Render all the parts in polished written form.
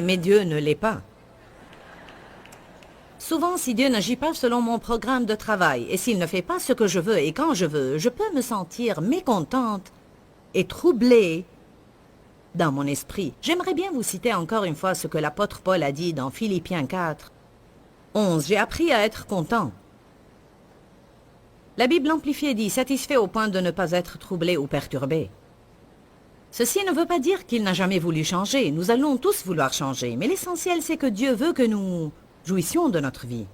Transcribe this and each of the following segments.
mais Dieu ne l'est pas. Souvent, si Dieu n'agit pas selon mon programme de travail, et s'il ne fait pas ce que je veux et quand je veux, je peux me sentir mécontente et troublée dans mon esprit. J'aimerais bien vous citer encore une fois ce que l'apôtre Paul a dit dans Philippiens 4, 11. J'ai appris à être content. La Bible amplifiée dit « satisfait au point de ne pas être troublé ou perturbé ». Ceci ne veut pas dire qu'il n'a jamais voulu changer. Nous allons tous vouloir changer. Mais l'essentiel, c'est que Dieu veut que nous jouissions de notre vie.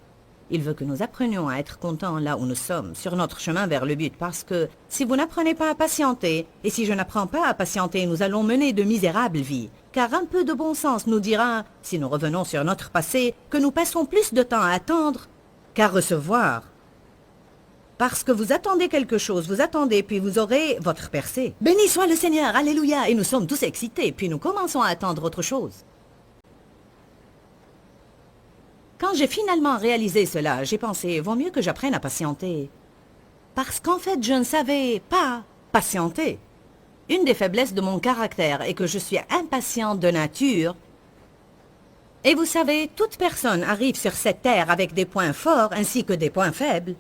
Il veut que nous apprenions à être contents là où nous sommes, sur notre chemin vers le but. Parce que si vous n'apprenez pas à patienter, et si je n'apprends pas à patienter, nous allons mener de misérables vies. Car un peu de bon sens nous dira, si nous revenons sur notre passé, que nous passons plus de temps à attendre qu'à recevoir. Parce que vous attendez quelque chose, vous attendez, puis vous aurez votre percée. Béni soit le Seigneur, alléluia, et nous sommes tous excités, puis nous commençons à attendre autre chose. Quand j'ai finalement réalisé cela, j'ai pensé, vaut mieux que j'apprenne à patienter. Parce qu'en fait, je ne savais pas patienter. Une des faiblesses de mon caractère est que je suis impatiente de nature. Et vous savez, toute personne arrive sur cette terre avec des points forts ainsi que des points faibles.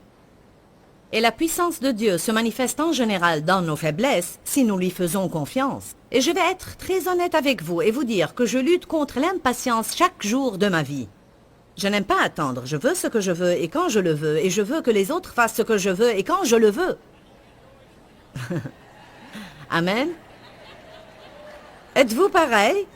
Et la puissance de Dieu se manifeste en général dans nos faiblesses si nous lui faisons confiance. Et je vais être très honnête avec vous et vous dire que je lutte contre l'impatience chaque jour de ma vie. Je n'aime pas attendre, je veux ce que je veux et quand je le veux, et je veux que les autres fassent ce que je veux et quand je le veux. Amen. Êtes-vous pareil?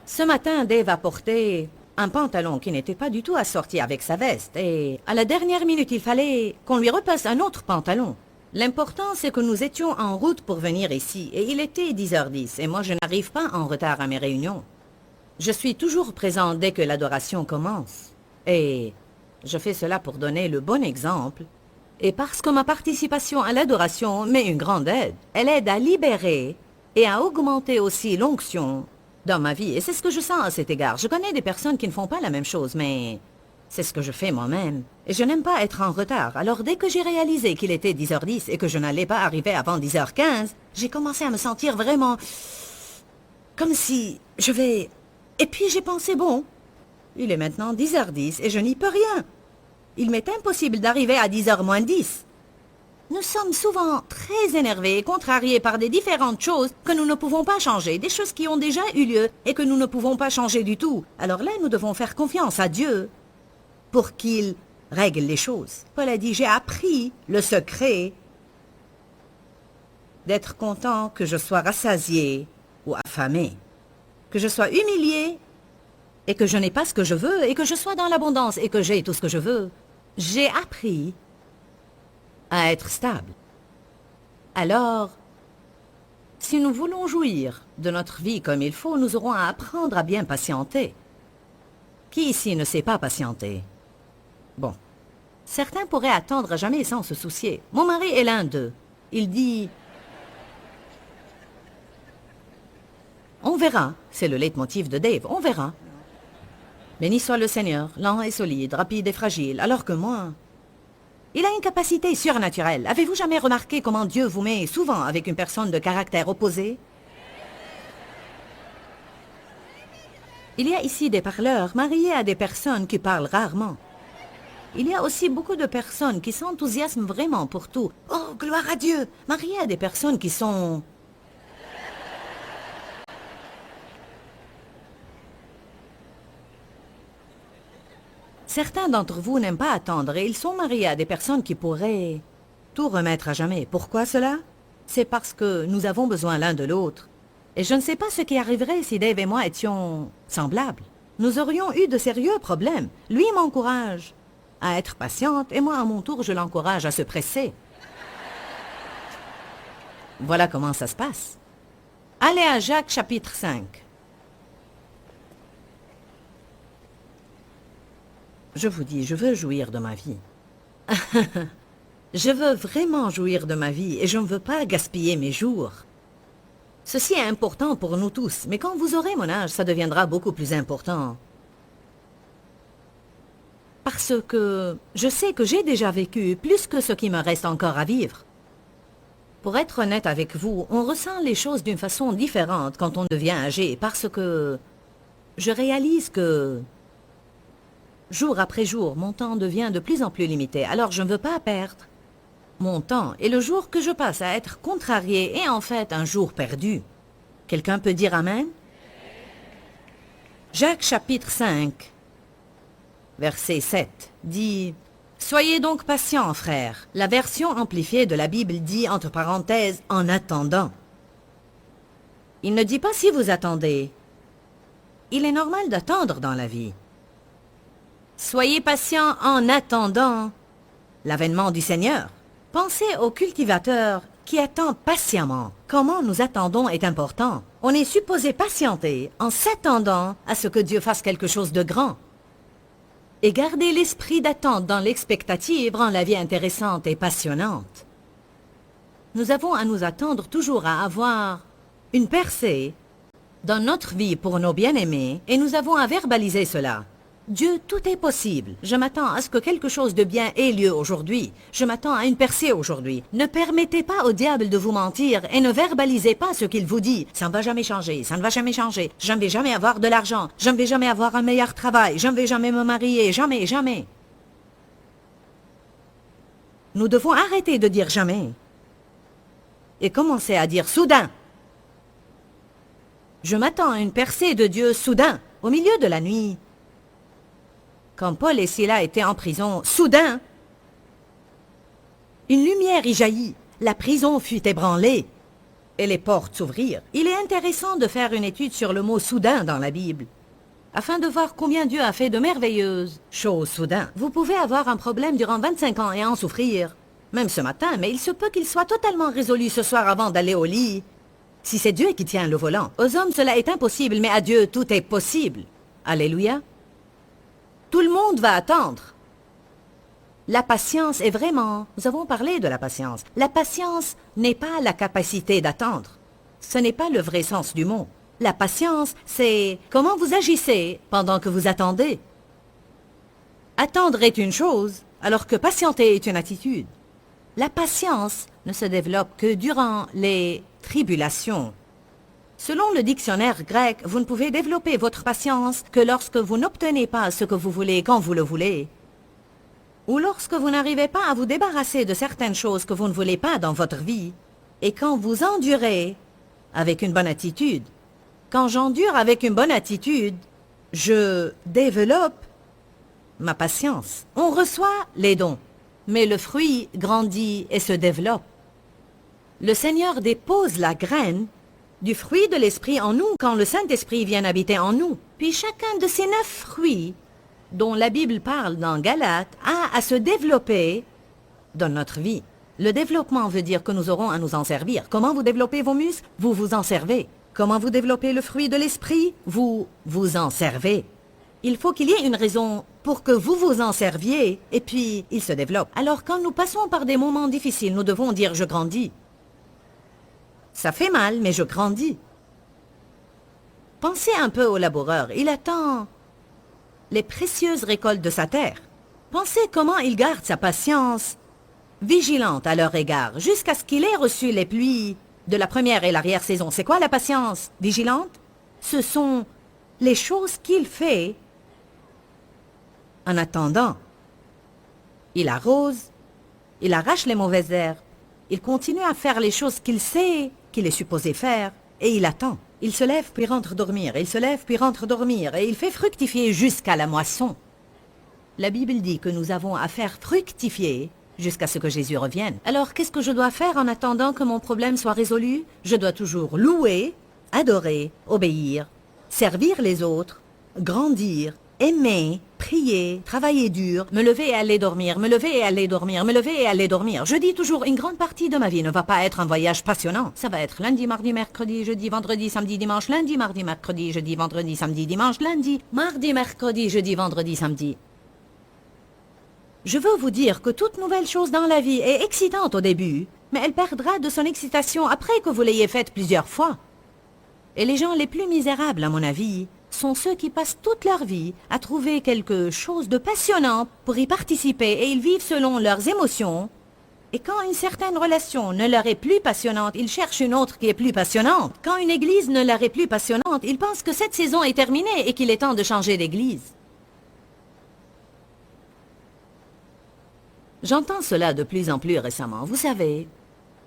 Ce matin, Dave a porté un pantalon qui n'était pas du tout assorti avec sa veste, et à la dernière minute, il fallait qu'on lui repasse un autre pantalon. L'important, c'est que nous étions en route pour venir ici, et il était 10h10, et moi je n'arrive pas en retard à mes réunions. Je suis toujours présent dès que l'adoration commence, et je fais cela pour donner le bon exemple, et parce que ma participation à l'adoration m'est une grande aide. Elle aide à libérer et à augmenter aussi l'onction dans ma vie. Et c'est ce que je sens à cet égard. Je connais des personnes qui ne font pas la même chose, mais c'est ce que je fais moi-même. Et je n'aime pas être en retard. Alors dès que j'ai réalisé qu'il était 10h10 et que je n'allais pas arriver avant 10h15, j'ai commencé à me sentir vraiment comme si je vais... Et puis j'ai pensé, bon, il est maintenant 10h10 et je n'y peux rien. Il m'est impossible d'arriver à 10h moins 10. Nous sommes souvent très énervés et contrariés par des différentes choses que nous ne pouvons pas changer, des choses qui ont déjà eu lieu et que nous ne pouvons pas changer du tout. Alors là, nous devons faire confiance à Dieu pour qu'il règle les choses. Paul a dit, j'ai appris le secret d'être content que je sois rassasié ou affamé, que je sois humilié et que je n'ai pas ce que je veux et que je sois dans l'abondance et que j'ai tout ce que je veux. J'ai appris à être stable. Alors, si nous voulons jouir de notre vie comme il faut, nous aurons à apprendre à bien patienter. Qui ici ne sait pas patienter? Bon, certains pourraient attendre à jamais sans se soucier. Mon mari est l'un d'eux. Il dit... On verra, c'est le leitmotiv de Dave, on verra. Béni soit le Seigneur, lent et solide, rapide et fragile, alors que moi... Il a une capacité surnaturelle. Avez-vous jamais remarqué comment Dieu vous met souvent avec une personne de caractère opposé? Il y a ici des parleurs mariés à des personnes qui parlent rarement. Il y a aussi beaucoup de personnes qui s'enthousiasment vraiment pour tout. Oh, gloire à Dieu! Mariés à des personnes qui sont... Certains d'entre vous n'aiment pas attendre et ils sont mariés à des personnes qui pourraient tout remettre à jamais. Pourquoi cela? C'est parce que nous avons besoin l'un de l'autre. Et je ne sais pas ce qui arriverait si Dave et moi étions semblables. Nous aurions eu de sérieux problèmes. Lui m'encourage à être patiente et moi à mon tour je l'encourage à se presser. Voilà comment ça se passe. Allez à Jacques chapitre 5. Je vous dis, je veux jouir de ma vie. Je veux vraiment jouir de ma vie et je ne veux pas gaspiller mes jours. Ceci est important pour nous tous, mais quand vous aurez mon âge, ça deviendra beaucoup plus important. Parce que je sais que j'ai déjà vécu plus que ce qui me reste encore à vivre. Pour être honnête avec vous, on ressent les choses d'une façon différente quand on devient âgé parce que je réalise que jour après jour, mon temps devient de plus en plus limité, alors je ne veux pas perdre mon temps. Et le jour que je passe à être contrarié est en fait un jour perdu. Quelqu'un peut dire Amen? Jacques chapitre 5, verset 7 dit « Soyez donc patients, frères. » La version amplifiée de la Bible dit entre parenthèses « en attendant ». Il ne dit pas si vous attendez. Il est normal d'attendre dans la vie. Soyez patients en attendant l'avènement du Seigneur. Pensez au cultivateur qui attend patiemment. Comment nous attendons est important. On est supposé patienter en s'attendant à ce que Dieu fasse quelque chose de grand. Et garder l'esprit d'attente dans l'expectative rend la vie intéressante et passionnante. Nous avons à nous attendre toujours à avoir une percée dans notre vie pour nos bien-aimés et nous avons à verbaliser cela. Dieu, tout est possible. Je m'attends à ce que quelque chose de bien ait lieu aujourd'hui. Je m'attends à une percée aujourd'hui. Ne permettez pas au diable de vous mentir et ne verbalisez pas ce qu'il vous dit. Ça ne va jamais changer, ça ne va jamais changer. Je ne vais jamais avoir de l'argent. Je ne vais jamais avoir un meilleur travail. Je ne vais jamais me marier. Jamais, jamais. Nous devons arrêter de dire jamais et commencer à dire soudain. Je m'attends à une percée de Dieu soudain, au milieu de la nuit. Quand Paul et Silas étaient en prison, soudain, une lumière y jaillit, la prison fut ébranlée et les portes s'ouvrirent. Il est intéressant de faire une étude sur le mot « soudain » dans la Bible, afin de voir combien Dieu a fait de merveilleuses choses soudain. Vous pouvez avoir un problème durant 25 ans et en souffrir, même ce matin, mais il se peut qu'il soit totalement résolu ce soir avant d'aller au lit, si c'est Dieu qui tient le volant. Aux hommes, cela est impossible, mais à Dieu, tout est possible. Alléluia. Tout le monde va attendre. La patience est vraiment... Nous avons parlé de la patience. La patience n'est pas la capacité d'attendre. Ce n'est pas le vrai sens du mot. La patience, c'est comment vous agissez pendant que vous attendez. Attendre est une chose, alors que patienter est une attitude. La patience ne se développe que durant les tribulations. Selon le dictionnaire grec, vous ne pouvez développer votre patience que lorsque vous n'obtenez pas ce que vous voulez quand vous le voulez, ou lorsque vous n'arrivez pas à vous débarrasser de certaines choses que vous ne voulez pas dans votre vie, et quand vous endurez avec une bonne attitude. Quand j'endure avec une bonne attitude, je développe ma patience. On reçoit les dons, mais le fruit grandit et se développe. Le Seigneur dépose la graine du fruit de l'Esprit en nous quand le Saint-Esprit vient habiter en nous. Puis chacun de ces 9 fruits dont la Bible parle dans Galates a à se développer dans notre vie. Le développement veut dire que nous aurons à nous en servir. Comment vous développez vos muscles? Vous vous en servez. Comment vous développez le fruit de l'Esprit? Vous vous en servez. Il faut qu'il y ait une raison pour que vous vous en serviez et puis il se développe. Alors quand nous passons par des moments difficiles, nous devons dire « je grandis ». Ça fait mal, mais je grandis. Pensez un peu au laboureur. Il attend les précieuses récoltes de sa terre. Pensez comment il garde sa patience vigilante à leur égard, jusqu'à ce qu'il ait reçu les pluies de la première et l'arrière-saison. C'est quoi la patience vigilante? Ce sont les choses qu'il fait en attendant. Il arrose, il arrache les mauvaises herbes, il continue à faire les choses qu'il sait qu'il est supposé faire, et il attend. Il se lève puis rentre dormir, il se lève puis rentre dormir, et il fait fructifier jusqu'à la moisson. La Bible dit que nous avons à faire fructifier jusqu'à ce que Jésus revienne. Alors, qu'est-ce que je dois faire en attendant que mon problème soit résolu? Je dois toujours louer, adorer, obéir, servir les autres, grandir, aimer, prier, travailler dur, me lever et aller dormir, me lever et aller dormir, me lever et aller dormir. Je dis toujours, une grande partie de ma vie ne va pas être un voyage passionnant. Ça va être lundi, mardi, mercredi, jeudi, vendredi, samedi, dimanche, lundi, mardi, mercredi, jeudi, vendredi, samedi, dimanche, lundi, mardi, mercredi, jeudi, vendredi, samedi. Je veux vous dire que toute nouvelle chose dans la vie est excitante au début, mais elle perdra de son excitation après que vous l'ayez faite plusieurs fois. Et les gens les plus misérables, à mon avis, sont ceux qui passent toute leur vie à trouver quelque chose de passionnant pour y participer et ils vivent selon leurs émotions Et quand une certaine relation ne leur est plus passionnante, ils cherchent une autre qui est plus passionnante. Quand une église ne leur est plus passionnante, ils pensent que cette saison est terminée et qu'il est temps de changer d'église. J'entends cela de plus en plus récemment. Vous savez,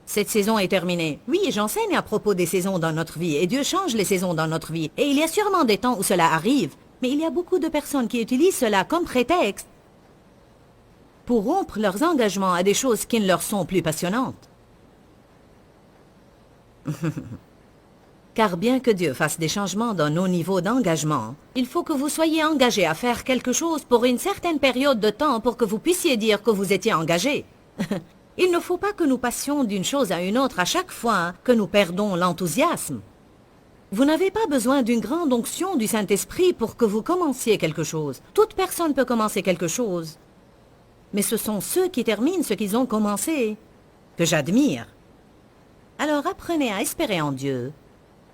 cette saison est terminée. Oui, j'enseigne à propos des saisons dans notre vie et Dieu change les saisons dans notre vie. Et il y a sûrement des temps où cela arrive. Mais il y a beaucoup de personnes qui utilisent cela comme prétexte pour rompre leurs engagements à des choses qui ne leur sont plus passionnantes. Car bien que Dieu fasse des changements dans nos niveaux d'engagement, il faut que vous soyez engagés à faire quelque chose pour une certaine période de temps pour que vous puissiez dire que vous étiez engagé. Il ne faut pas que nous passions d'une chose à une autre à chaque fois que nous perdons l'enthousiasme. Vous n'avez pas besoin d'une grande onction du Saint-Esprit pour que vous commenciez quelque chose. Toute personne peut commencer quelque chose. Mais ce sont ceux qui terminent ce qu'ils ont commencé que j'admire. Alors apprenez à espérer en Dieu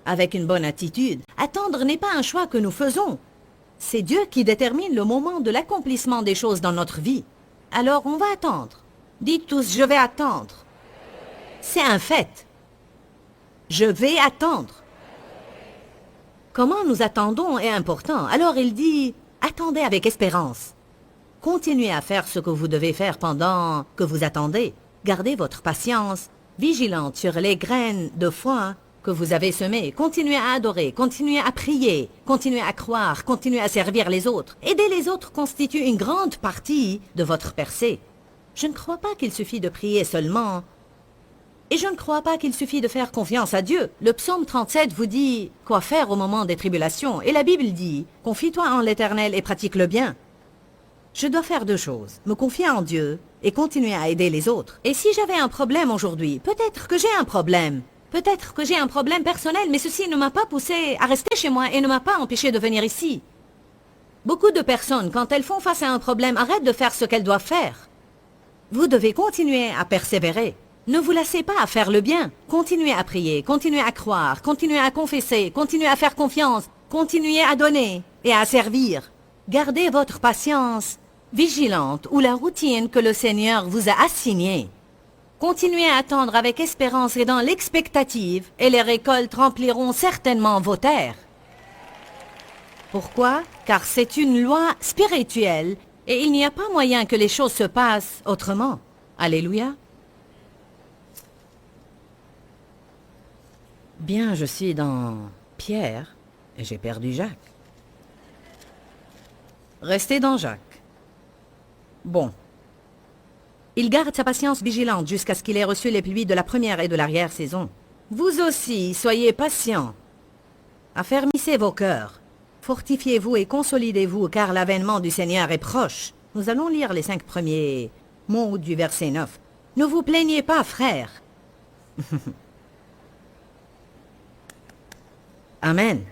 avec une bonne attitude. Attendre n'est pas un choix que nous faisons. C'est Dieu qui détermine le moment de l'accomplissement des choses dans notre vie. Alors on va attendre. Dites tous, je vais attendre. C'est un fait. Je vais attendre. Comment nous attendons est important. Alors il dit, attendez avec espérance. Continuez à faire ce que vous devez faire pendant que vous attendez. Gardez votre patience, vigilante sur les graines de foi que vous avez semées. Continuez à adorer, continuez à prier, continuez à croire, continuez à servir les autres. Aider les autres constitue une grande partie de votre percée. Je ne crois pas qu'il suffit de prier seulement. Et je ne crois pas qu'il suffit de faire confiance à Dieu. Le psaume 37 vous dit quoi faire au moment des tribulations. Et la Bible dit, confie-toi en l'Éternel et pratique le bien. Je dois faire deux choses, me confier en Dieu et continuer à aider les autres. Et si j'avais un problème aujourd'hui, peut-être que j'ai un problème. Peut-être que j'ai un problème personnel, mais ceci ne m'a pas poussé à rester chez moi et ne m'a pas empêché de venir ici. Beaucoup de personnes, quand elles font face à un problème, arrêtent de faire ce qu'elles doivent faire. Vous devez continuer à persévérer. Ne vous lassez pas à faire le bien. Continuez à prier, continuez à croire, continuez à confesser, continuez à faire confiance, continuez à donner et à servir. Gardez votre patience vigilante ou la routine que le Seigneur vous a assignée. Continuez à attendre avec espérance et dans l'expectative, et les récoltes rempliront certainement vos terres. Pourquoi? Car c'est une loi spirituelle, et il n'y a pas moyen que les choses se passent autrement. Alléluia. Bien, je suis dans Pierre, et j'ai perdu Jacques. Restez dans Jacques. Bon. Il garde sa patience vigilante jusqu'à ce qu'il ait reçu les pluies de la première et de l'arrière-saison. Vous aussi, soyez patients. Affermissez vos cœurs. Fortifiez-vous et consolidez-vous, car l'avènement du Seigneur est proche. Nous allons lire les 5 premiers mots du verset 9. Ne vous plaignez pas, frères. Amen.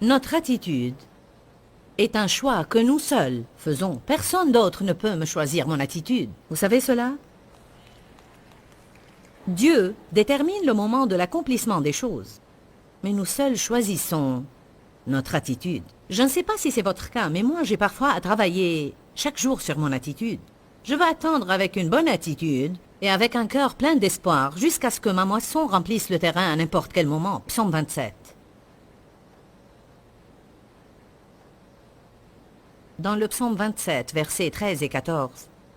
Notre attitude est un choix que nous seuls faisons. Personne d'autre ne peut me choisir mon attitude. Vous savez cela? Dieu détermine le moment de l'accomplissement des choses. Mais nous seuls choisissons notre attitude. Je ne sais pas si c'est votre cas, mais moi j'ai parfois à travailler chaque jour sur mon attitude. Je veux attendre avec une bonne attitude et avec un cœur plein d'espoir jusqu'à ce que ma moisson remplisse le terrain à n'importe quel moment. Psaume 27. Dans le psaume 27, versets 13 et 14,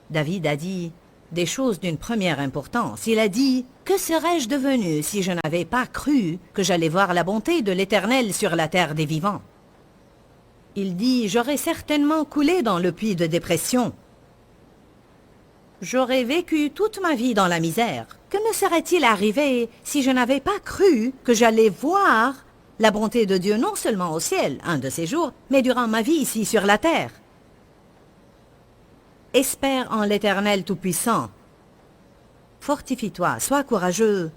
David a dit des choses d'une première importance. Il a dit « Que serais-je devenu si je n'avais pas cru que j'allais voir la bonté de l'Éternel sur la terre des vivants ?» Il dit « J'aurais certainement coulé dans le puits de dépression. J'aurais vécu toute ma vie dans la misère. Que me serait-il arrivé si je n'avais pas cru que j'allais voir la bonté de Dieu non seulement au ciel, un de ces jours, mais durant ma vie ici sur la terre. Espère en l'Éternel Tout-Puissant. Fortifie-toi, sois courageux,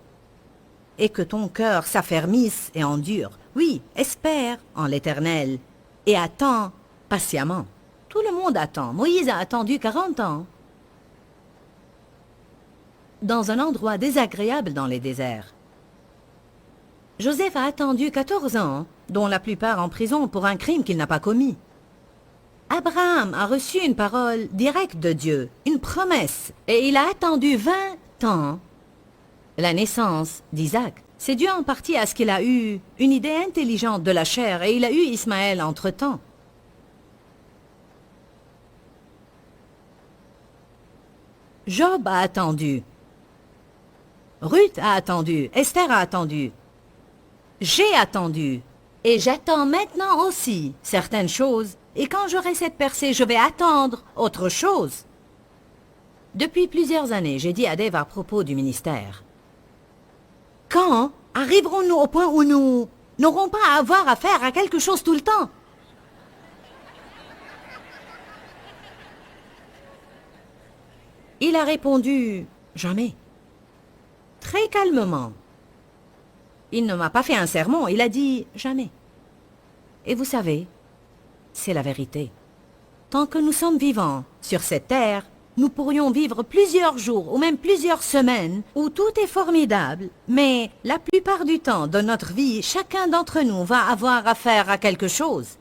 et que ton cœur s'affermisse et endure. Oui, espère en l'Éternel, et attends patiemment. Tout le monde attend. Moïse a attendu 40 ans. Dans un endroit désagréable dans les déserts. Joseph a attendu 14 ans, dont la plupart en prison pour un crime qu'il n'a pas commis. Abraham a reçu une parole directe de Dieu, une promesse, et il a attendu 20 ans la naissance d'Isaac. C'est dû en partie à ce qu'il a eu une idée intelligente de la chair, et il a eu Ismaël entre-temps. Job a attendu. Ruth a attendu. Esther a attendu. J'ai attendu. Et j'attends maintenant aussi certaines choses. Et quand j'aurai cette percée, je vais attendre autre chose. Depuis plusieurs années, j'ai dit à Dave à propos du ministère. Quand arriverons-nous au point où nous n'aurons pas à avoir affaire à quelque chose tout le temps? Il a répondu « Jamais ». Très calmement. Il ne m'a pas fait un sermon, il a dit « Jamais ». Et vous savez, c'est la vérité. Tant que nous sommes vivants sur cette terre, nous pourrions vivre plusieurs jours ou même plusieurs semaines où tout est formidable, mais la plupart du temps de notre vie, chacun d'entre nous va avoir affaire à quelque chose.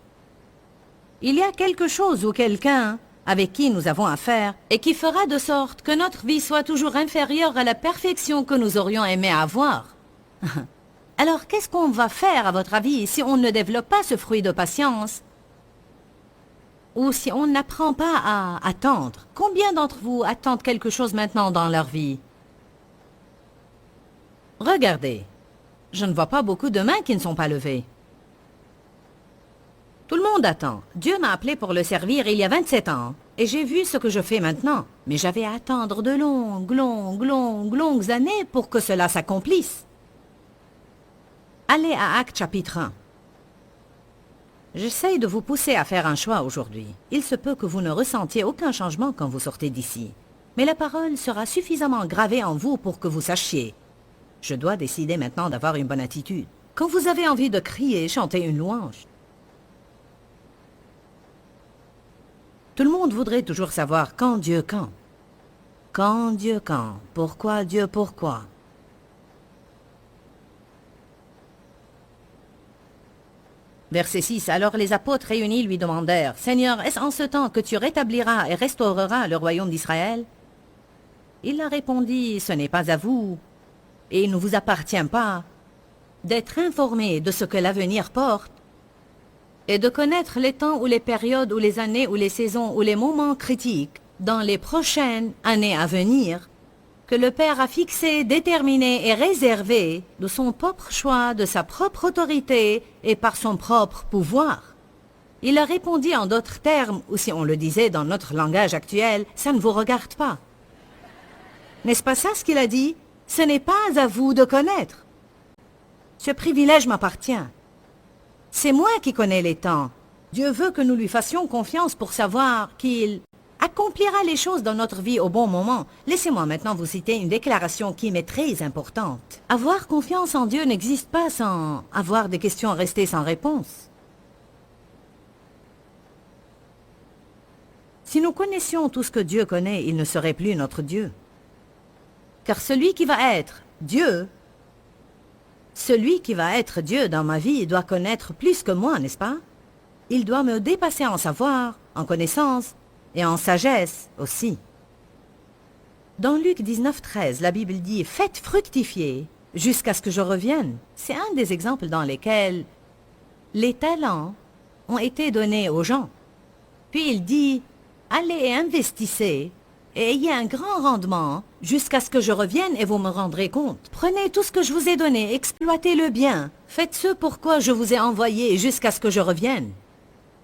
Il y a quelque chose ou quelqu'un avec qui nous avons affaire et qui fera de sorte que notre vie soit toujours inférieure à la perfection que nous aurions aimé avoir. Alors qu'est-ce qu'on va faire à votre avis si on ne développe pas ce fruit de patience? Ou si on n'apprend pas à attendre? Combien d'entre vous attendent quelque chose maintenant dans leur vie? Regardez, je ne vois pas beaucoup de mains qui ne sont pas levées. Tout le monde attend. Dieu m'a appelé pour le servir il y a 27 ans. Et j'ai vu ce que je fais maintenant. Mais j'avais à attendre de longues années pour que cela s'accomplisse. Allez à Actes chapitre 1. J'essaye de vous pousser à faire un choix aujourd'hui. Il se peut que vous ne ressentiez aucun changement quand vous sortez d'ici. Mais la parole sera suffisamment gravée en vous pour que vous sachiez. Je dois décider maintenant d'avoir une bonne attitude. Quand vous avez envie de crier, chanter une louange. Tout le monde voudrait toujours savoir quand Dieu quand. Quand Dieu quand. Pourquoi Dieu pourquoi. Verset 6. Alors les apôtres réunis lui demandèrent, « Seigneur, est-ce en ce temps que tu rétabliras et restaureras le royaume d'Israël » Il leur répondit, « Ce n'est pas à vous, et il ne vous appartient pas, d'être informés de ce que l'avenir porte, et de connaître les temps ou les périodes ou les années ou les saisons ou les moments critiques dans les prochaines années à venir, que le Père a fixé, déterminé et réservé de son propre choix, de sa propre autorité et par son propre pouvoir. » Il leur répondit en d'autres termes, ou si on le disait dans notre langage actuel, « Ça ne vous regarde pas. » N'est-ce pas ça ce qu'il a dit? Ce n'est pas à vous de connaître. Ce privilège m'appartient. C'est moi qui connais les temps. Dieu veut que nous lui fassions confiance pour savoir qu'il accomplira les choses dans notre vie au bon moment. Laissez-moi maintenant vous citer une déclaration qui m'est très importante. Avoir confiance en Dieu n'existe pas sans avoir des questions restées sans réponse. Si nous connaissions tout ce que Dieu connaît, il ne serait plus notre Dieu. Car celui qui va être Dieu dans ma vie doit connaître plus que moi, n'est-ce pas? Il doit me dépasser en savoir, en connaissance et en sagesse aussi. Dans Luc 19, 13, la Bible dit « Faites fructifier jusqu'à ce que je revienne ». C'est un des exemples dans lesquels les talents ont été donnés aux gens. Puis il dit « Allez et investissez et ayez un grand rendement jusqu'à ce que je revienne et vous me rendrez compte. Prenez tout ce que je vous ai donné, exploitez-le bien. Faites ce pourquoi je vous ai envoyé jusqu'à ce que je revienne. »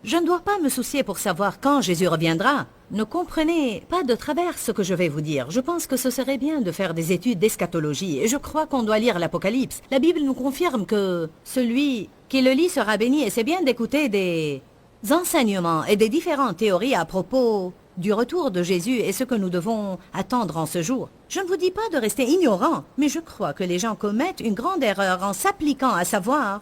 Je ne dois pas me soucier pour savoir quand Jésus reviendra. Ne comprenez pas de travers ce que je vais vous dire. Je pense que ce serait bien de faire des études d'eschatologie et je crois qu'on doit lire l'Apocalypse. La Bible nous confirme que celui qui le lit sera béni et c'est bien d'écouter des enseignements et des différentes théories à propos du retour de Jésus et ce que nous devons attendre en ce jour. Je ne vous dis pas de rester ignorant, mais je crois que les gens commettent une grande erreur en s'appliquant à savoir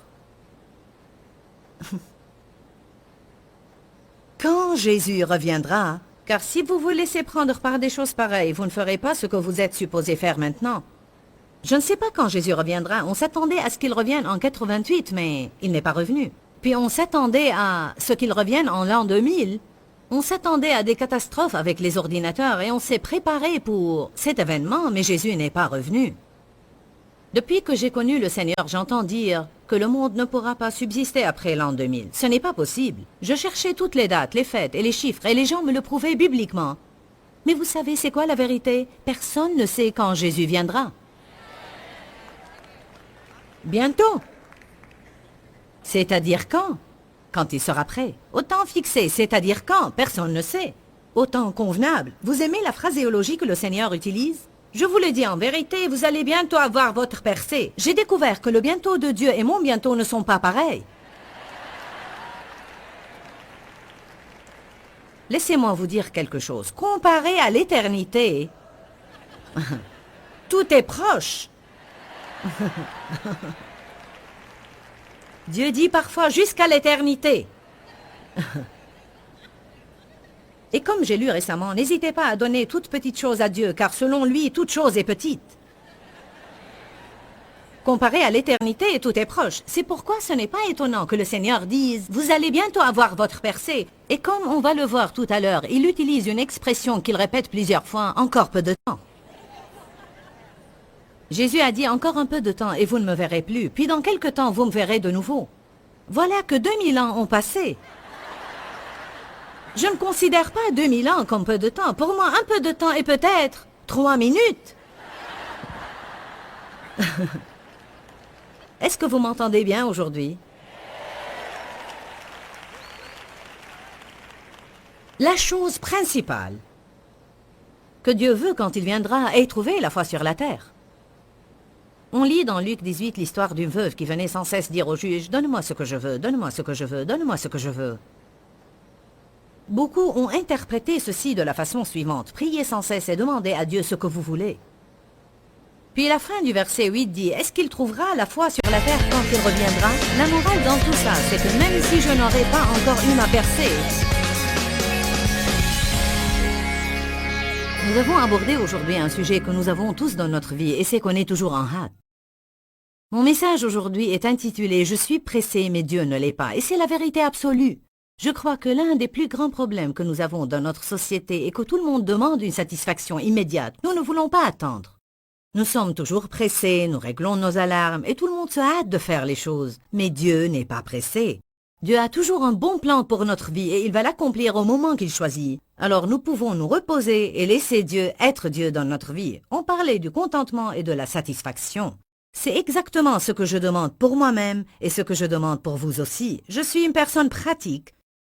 quand Jésus reviendra, car si vous vous laissez prendre par des choses pareilles, vous ne ferez pas ce que vous êtes supposé faire maintenant. Je ne sais pas quand Jésus reviendra. On s'attendait à ce qu'il revienne en 88, mais il n'est pas revenu. Puis on s'attendait à ce qu'il revienne en l'an 2000, On s'attendait à des catastrophes avec les ordinateurs et on s'est préparé pour cet événement, mais Jésus n'est pas revenu. Depuis que j'ai connu le Seigneur, j'entends dire que le monde ne pourra pas subsister après l'an 2000. Ce n'est pas possible. Je cherchais toutes les dates, les fêtes et les chiffres et les gens me le prouvaient bibliquement. Mais vous savez, c'est quoi la vérité? Personne ne sait quand Jésus viendra. Bientôt. C'est-à-dire quand? Quand il sera prêt. Autant fixé, c'est-à-dire quand? Personne ne sait. Autant convenable. Vous aimez la phraséologie que le Seigneur utilise? Je vous le dis en vérité, vous allez bientôt avoir votre percée. J'ai découvert que le bientôt de Dieu et mon bientôt ne sont pas pareils. Laissez-moi vous dire quelque chose. Comparé à l'éternité, tout est proche. Dieu dit parfois jusqu'à l'éternité. Et comme j'ai lu récemment, n'hésitez pas à donner toute petite chose à Dieu, car selon lui, toute chose est petite. Comparé à l'éternité, tout est proche. C'est pourquoi ce n'est pas étonnant que le Seigneur dise « Vous allez bientôt avoir votre percée ». Et comme on va le voir tout à l'heure, il utilise une expression qu'il répète plusieurs fois « encore peu de temps ». Jésus a dit « encore un peu de temps et vous ne me verrez plus, puis dans quelque temps vous me verrez de nouveau ». Voilà que 2000 ans ont passé. Je ne considère pas 2000 ans comme peu de temps. Pour moi, un peu de temps est peut-être 3 minutes. Est-ce que vous m'entendez bien aujourd'hui? La chose principale que Dieu veut quand il viendra est trouver la foi sur la terre. On lit dans Luc 18 l'histoire d'une veuve qui venait sans cesse dire au juge « Donne-moi ce que je veux, donne-moi ce que je veux, donne-moi ce que je veux ». Beaucoup ont interprété ceci de la façon suivante. Priez sans cesse et demandez à Dieu ce que vous voulez. Puis la fin du verset 8 dit, est-ce qu'il trouvera la foi sur la terre quand il reviendra? La morale dans tout ça, c'est que même si je n'aurais pas encore eu ma percée, nous avons abordé aujourd'hui un sujet que nous avons tous dans notre vie et c'est qu'on est toujours en hâte. Mon message aujourd'hui est intitulé « Je suis pressé, mais Dieu ne l'est pas » et c'est la vérité absolue. Je crois que l'un des plus grands problèmes que nous avons dans notre société est que tout le monde demande une satisfaction immédiate. Nous ne voulons pas attendre. Nous sommes toujours pressés, nous réglons nos alarmes et tout le monde se hâte de faire les choses. Mais Dieu n'est pas pressé. Dieu a toujours un bon plan pour notre vie et il va l'accomplir au moment qu'il choisit. Alors nous pouvons nous reposer et laisser Dieu être Dieu dans notre vie. On parlait du contentement et de la satisfaction. C'est exactement ce que je demande pour moi-même et ce que je demande pour vous aussi. Je suis une personne pratique.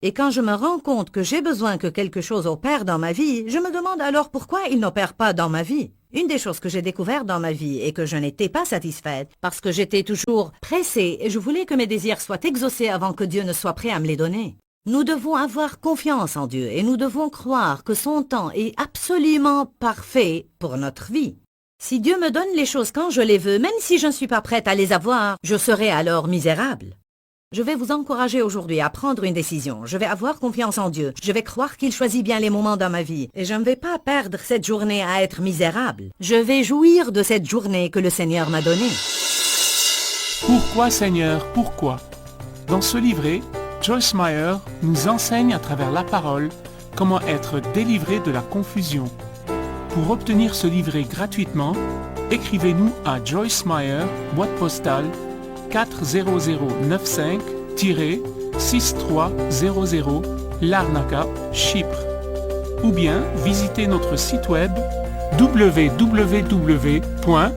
Et quand je me rends compte que j'ai besoin que quelque chose opère dans ma vie, je me demande alors pourquoi il n'opère pas dans ma vie. Une des choses que j'ai découvertes dans ma vie est que je n'étais pas satisfaite parce que j'étais toujours pressée et je voulais que mes désirs soient exaucés avant que Dieu ne soit prêt à me les donner. Nous devons avoir confiance en Dieu et nous devons croire que son temps est absolument parfait pour notre vie. Si Dieu me donne les choses quand je les veux, même si je ne suis pas prête à les avoir, je serai alors misérable. Je vais vous encourager aujourd'hui à prendre une décision. Je vais avoir confiance en Dieu. Je vais croire qu'il choisit bien les moments dans ma vie. Et je ne vais pas perdre cette journée à être misérable. Je vais jouir de cette journée que le Seigneur m'a donnée. Pourquoi, Seigneur, pourquoi? Dans ce livret, Joyce Meyer nous enseigne à travers la parole comment être délivré de la confusion. Pour obtenir ce livret gratuitement, écrivez-nous à Joyce Meyer, boîte postale 40095-6300 Larnaca, Chypre. Ou bien visitez notre site web www.joycemeyer.com.